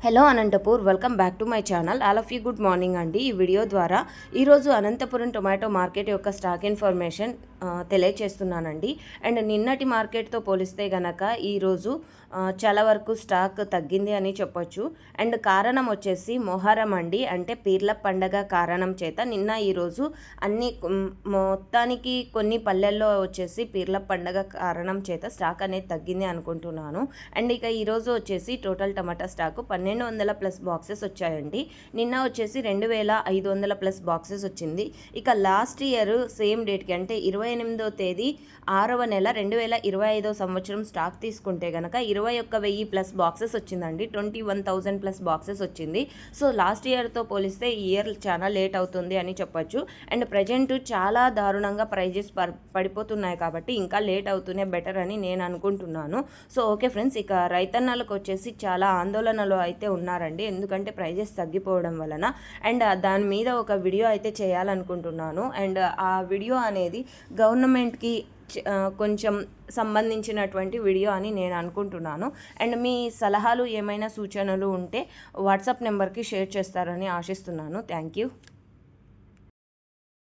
Hello Anantapur, welcome back to my channel. All of you good morning అండి. ఈ video ద్వారా ఈరోజు అనంతపురం టొమాటో మార్కెట్ యొక్క స్టాక్ ఇన్ఫర్మేషన్ తెలియచేస్తున్నానండి. అండ్ నిన్నటి మార్కెట్తో పోలిస్తే గనక ఈరోజు చాలా వరకు స్టాక్ తగ్గింది అని చెప్పొచ్చు. అండ్ కారణం వచ్చేసి మొహరం అండి, అంటే పీర్ల పండగ కారణం చేత నిన్న ఈరోజు అన్ని మొత్తానికి కొన్ని పల్లెల్లో వచ్చేసి పీర్ల పండగ కారణం చేత స్టాక్ అనేది తగ్గింది అనుకుంటున్నాను. అండ్ ఇక ఈరోజు వచ్చేసి టోటల్ టమాటా స్టాక్ 1200 ప్లస్ బాక్సెస్ వచ్చాయండి. నిన్న వచ్చేసి 2500 ప్లస్ బాక్సెస్ వచ్చింది. ఇక లాస్ట్ ఇయర్ సేమ్ డేట్కి అంటే 28వ తేదీ 6వ నెల 2025 సంవత్సరం స్టాక్ తీసుకుంటే కనుక 21,000 ప్లస్ బాక్సెస్ వచ్చిందండి. 21,000 ప్లస్ బాక్సెస్ వచ్చింది. సో లాస్ట్ ఇయర్తో పోలిస్తే ఈ ఇయర్ చాలా లేట్ అవుతుంది అని చెప్పొచ్చు. అండ్ ప్రజెంట్ చాలా దారుణంగా ప్రైజెస్ పడిపోతున్నాయి కాబట్టి ఇంకా లేట్ అవుతూనే బెటర్ అని నేను అనుకుంటున్నాను. సో ఓకే ఫ్రెండ్స్, ఇక రైతన్నలకు వచ్చేసి చాలా ఆందోళనలో అయితే ఉన్నారండి, ఎందుకంటే ప్రైజెస్ తగ్గిపోవడం వలన. అండ్ దాని మీద ఒక వీడియో అయితే చేయాలనుకుంటున్నాను. అండ్ ఆ వీడియో అనేది గవర్నమెంట్కి కొంచెం సంబంధించినటువంటి వీడియో అని నేను అనుకుంటున్నాను. అండ్ మీ సలహాలు ఏమైనా సూచనలు ఉంటే వాట్సాప్ నెంబర్కి షేర్ చేస్తారని ఆశిస్తున్నాను. Thank you.